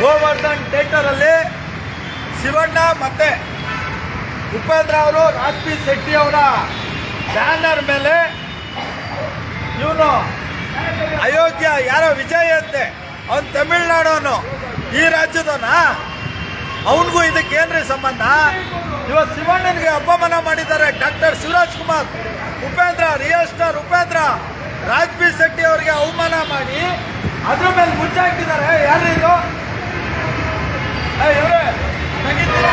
Govardhan theatre ಅಲ್ಲಿ ಶಿವಣ್ಣ ಮತ್ತೆ ಉಪೇಂದ್ರ ಅವರು ರಾಜ್ಬಿ ಶೆಟ್ಟಿ ಅವರ ಬ್ಯಾನರ್ ಮೇಲೆ ಇವನು ಅಯೋಗ್ಯ ಯಾರೋ ವಿಜಯ್ ಅಂತೆ, ಅವನು ತಮಿಳ್ನಾಡವನು, ಈ ರಾಜ್ಯದವನ, ಅವನಿಗೂ ಇದಕ್ಕೇನ್ರಿ ಸಂಬಂಧ? ಇವತ್ತು ಶಿವಣ್ಣನಿಗೆ ಅಪಮಾನ ಮಾಡಿದ್ದಾರೆ doctor Shivaraj Kumar. Upendra, real star Upendra Raj B Shetty ಅವರಿಗೆ ಅವಮಾನ ಮಾಡಿ ಅದ್ರ ಮೇಲೆ ಮುಚ್ಚಾಕಿದ್ದಾರೆ. ಯಾರು ಇದು? ಇವರೇ ತೆಗಿತೀರಾ?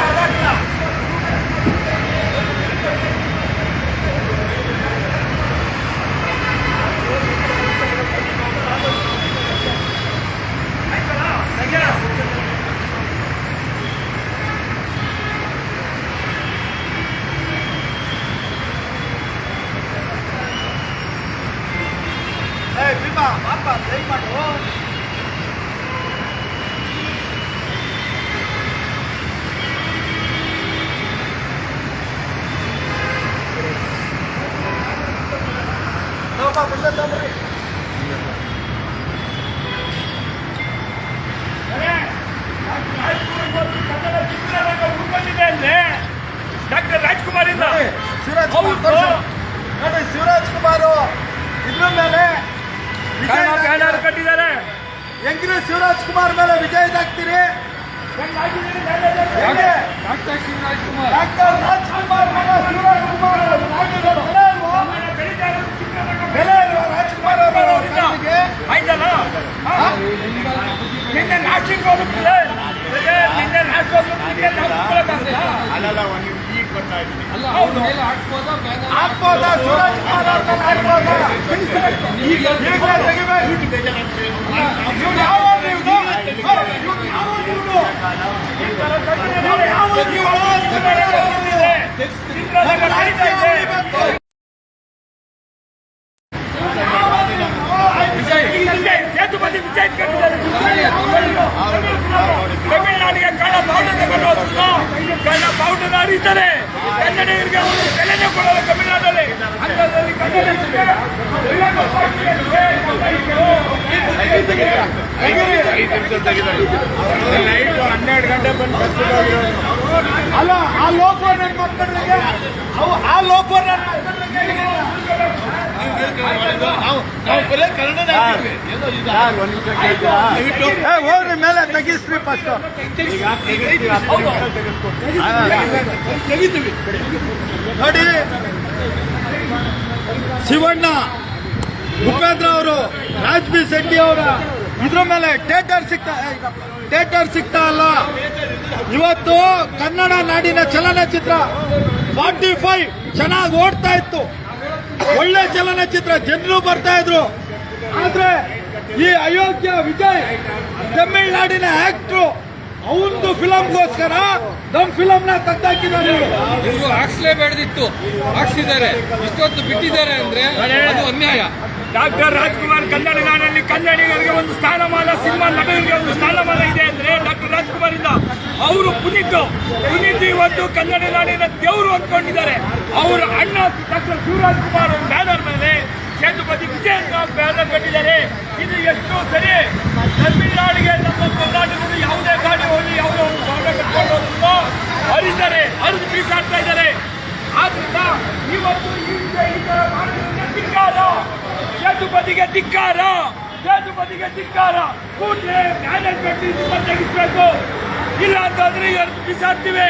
ಭೀಮಾ ಪಾಪ ಟ್ರೈ ಮಾಡು. ಡಾಕ್ಟರ್ ರಾಜ್ಕುಮಾರ್ ಇಂದ ಶಿವರಾಜ್ ಕುಮಾರ್ ಇದ್ರ ಮೇಲೆ ಬ್ಯಾನರ್ ಕಟ್ಟಿದ್ದಾರೆ. ಹೆಂಗ್ರಿ ಶಿವರಾಜ್ ಕುಮಾರ್ ಮೇಲೆ ವಿಜಯ್ ಹಾಕ್ತೀರಿ? ಡಾಕ್ಟರ್ ಶಿವರಾಜ್ ಕುಮಾರ್ ಬೆಲೆ ಇಲ್ವಾ ರಾಜ್ಕುಮಾರ್ ಆಯ್ತಲ್ಲ? ನಿನ್ನೆ ನಾಶಿಕ್ ಹೋಗುತ್ತೆ, ನಿನ್ನೆ ನಾಶ್ ಹಾಕ್ಬೋದಾ? ಶಿವರಾಜ್ ಕುಮಾರ್ ಅವ್ರನ್ನ ಹಾಕ್ಬೋದಾ? ಸೇತುಪತಿ ವಿಜಯ್ ತಮಿಳುನಾಡಿಗೆ ಕಳ್ಳ ಬಾವುಟದ ಹರಿತಾರೆ. ಕನ್ನಡಿಗರಿಗೆ ಒಂದು ಬೆಲೆನೇ ಕೊಡಲ್ಲ ತಮಿಳುನಾಡಲ್ಲಿ. ಅಂಥದ್ರಲ್ಲಿ ಕನ್ನಡಿಗರಿಗೆ 12 ಗಂಟೆ ಬಂದು ಅಲ್ಲ, ಆ ಲೋಕರ್ ಮಕ್ಕಳಿಗೆ ಆ ಲೋಕರ್ ಹೋಗ್ರಿ ಮೇಲೆ ತೆಗಿಸ್ರಿ ಫಸ್ಟ್. ನೋಡಿ, ಶಿವಣ್ಣ, ಉಪೇಂದ್ರ ಅವರು, ರಾಜ್ಬಿ ಶೆಟ್ಟಿ ಅವರ ಇದ್ರ ಮೇಲೆ ಥಿಯೇಟರ್ ಸಿಗ್ತಾ ಅಲ್ಲ. ಇವತ್ತು ಕನ್ನಡ ನಾಡಿನ ಚಲನಚಿತ್ರ 45 ಚೆನ್ನಾಗಿ ಓಡ್ತಾ ಇತ್ತು, ಒಳ್ಳೆ ಚಲನಚಿತ್ರ, ಜನರು ಬರ್ತಾ ಇದ್ರು. ಆದ್ರೆ ಈ ಅಯೋಗ್ಯ ವಿಜಯ್ ತಮಿಳ್ನಾಡಿನ ಆಕ್ಟ್ರು, ಅವನದು ಫಿಲಂಗೋಸ್ಕರ ನಮ್ಮ ಫಿಲಂನ ತೆಗ್ದಾಕಿದ್ದಾರೆ. ಇವರು ಹಾಕ್ಸ್ಲೇಬೇಡ್ದಿತ್ತು, ಹಾಕ್ಸಿದ್ದಾರೆ. ಇಷ್ಟೊತ್ತು ಬಿಟ್ಟಿದ್ದಾರೆ ಅಂದ್ರೆ ಅದು ಅನ್ಯಾಯ. ಡಾಕ್ಟರ್ ರಾಜ್ಕುಮಾರ್ ಕನ್ನಡ ನಾಡಲ್ಲಿ ಕನ್ನಡಿಗರಿಗೆ ಒಂದು ಸ್ಥಾನಮಾನ, ಸಿನಿಮಾ ನಟರಿಗೆ ಒಂದು ಸ್ಥಾನಮಾನ ಇದೆ ಅಂದ್ರೆ ಡಾಕ್ಟರ್ ರಾಜ್ಕುಮಾರ್ ಇಂದ. ಅವರು ಪುನೀತ್ ಇವತ್ತು ಕನ್ನಡ ನಾಡಿನ ದೇವರು ಅಂದ್ಕೊಂಡಿದ್ದಾರೆ. ಅವರ ಅಣ್ಣ ಡಾಕ್ಟರ್ ಶಿವರಾಜ್ ಕುಮಾರ್ ಬ್ಯಾನರ್ ಮೇಲೆ ಸೇತುಪತಿ ವಿಜಯ್ ಬ್ಯಾನರ್ ಕಟ್ಟಿದ್ದಾರೆ. ಇದು ಎಷ್ಟು ಸರಿ? ತಮಿಳುನಾಡಿಗೆ ನಮ್ಮ ಕರ್ನಾಟಕದ ಯಾವುದೇ ಗಾಡಿ ಹೋಗಿ ಯಾವುದೋ ಒಂದು ಭಾಗ ಕಟ್ಕೊಂಡು ಹೋದ್ರು ಹರಿತಾರೆ, ಹರಿದು ಬೀಸಾಡ್ತಾ ಇದ್ದಾರೆ. ಆದ್ರಿಂದ ಇವತ್ತು ಈ ತರ ಮಾಡೋದ್ರಿಂದ ಧಿಕ್ಕಾರ, ಸೇತುಪತಿಗೆ ಧಿಕ್ಕಾರ. ಕೂಡಲೇ ಬ್ಯಾನರ್ ಕಟ್ಟಿ ತೆಗಿಸ್ಬೇಕು, ಇಲ್ಲ ಅಂತಂದ್ರೆ ಇವತ್ತು ಬಿಸಾಡ್ತೀವಿ.